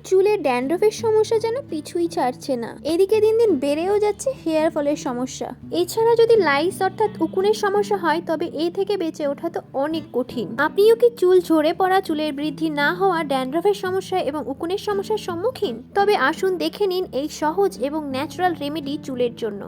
চুলে ড্যান্ড্রফের সমস্যা যেন পিছুই ছাড়ছে না, এদিকে দিন দিন বেড়েও যাচ্ছে হেয়ার ফলের সমস্যা। এছাড়া যদি লাইস অর্থাৎ উকুনের সমস্যা হয় তবে এই থেকে বেঁচে ওঠা তো অনেক কঠিন। আপনিও কি চুল ঝরে পড়া, চুলের বৃদ্ধি না হওয়া, ড্যান্ড্রফের সমস্যা এবং উকুনের সমস্যার সম্মুখীন? তবে আসুন দেখে নিন এই সহজ এবং ন্যাচারাল রেমেডি চুলের জন্য।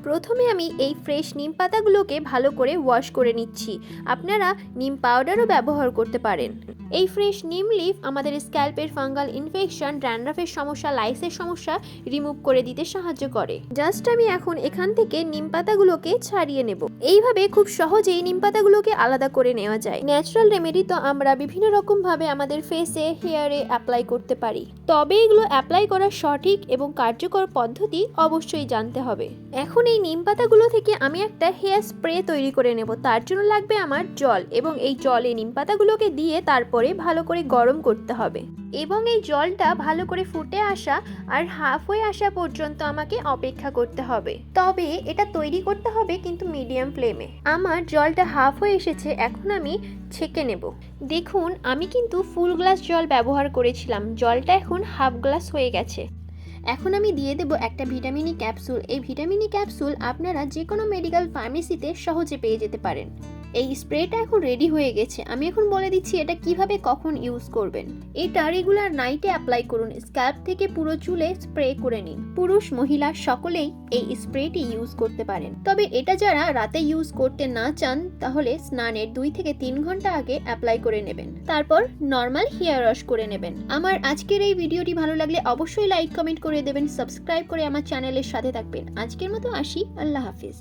প্রথমে আমি এই ফ্রেশ নিম পাতাগুলোকে ভালো করে ওয়াশ করে নিচ্ছি। আপনারা নিম পাউডারও ব্যবহার করতে পারেন। এই ফ্রেশ নিম লিফ আমাদের স্ক্যাল্পের ফাঙ্গাল ইনফেকশন, ড্যান্ড্রফের সমস্যা, লাইসের সমস্যা রিমুভ করে দিতে সাহায্য করে। জাস্ট আমি এখন এখান থেকে নিম পাতাগুলোকে ছাড়িয়ে নেব। এইভাবে খুব সহজেই নিম পাতাগুলোকে আলাদা করে নেওয়া যায়। ন্যাচারাল রেমেডি তো আমরা বিভিন্ন রকম ভাবে আমাদের ফেসে, হেয়ারে অ্যাপ্লাই করতে পারি, তবে এগুলো অ্যাপ্লাই করার সঠিক এবং কার্যকর পদ্ধতি অবশ্যই জানতে হবে। এখন এই নিম পাতাগুলো থেকে আমি একটা হেয়ার স্প্রে তৈরি করে নেব। তার জন্য লাগবে আমার জল, এবং এই জলে নিম পাতাগুলোকে দিয়ে তারপরে ভালো করে গরম করতে হবে, এবং এই জলটা ভালো করে ফুটে আসা আর হাফ হয়ে আসা পর্যন্ত আমাকে অপেক্ষা করতে হবে। তবে এটা তৈরি করতে হবে কিন্তু মিডিয়াম ফ্লেমে। আমার জলটা হাফ হয়ে এসেছে, এখন আমি ছেঁকে নেব। দেখুন আমি কিন্তু ফুল গ্লাস জল ব্যবহার করেছিলাম, জলটা এখন হাফ গ্লাস হয়ে গেছে। এখন আমি দিয়ে দেব একটা ভিটামিনি ক্যাপসুল। এই ভিটামিনি ক্যাপসুল আপনারা যে কোনো মেডিকেল ফার্মেসিতে সহজে পেয়ে যেতে পারেন। এই স্প্রেটা এখন রেডি হয়ে গেছে। আমি এখন বলে দিচ্ছি এটা কিভাবে কখন ইউজ করবেন। এটা রেগুলার নাইটে অ্যাপ্লাই করুন, স্ক্যাল্প থেকে পুরো চুলে স্প্রে করে নিন। পুরুষ মহিলা সকলেই এই স্প্রেটি ইউজ করতে পারেন, তবে এটা যারা রাতে ইউজ করতে না চান তাহলে স্নানের 2 থেকে 3 ঘন্টা আগে অ্যাপ্লাই করে নেবেন, তারপর নর্মাল হেয়ার ওয়াশ করে নেবেন। আমার আজকের এই ভিডিওটি ভালো লাগলে অবশ্যই লাইক কমেন্ট করে দেবেন, সাবস্ক্রাইব করে আমার চ্যানেলের সাথে থাকবেন। আজকের মতো আসি, আল্লাহ হাফিজ।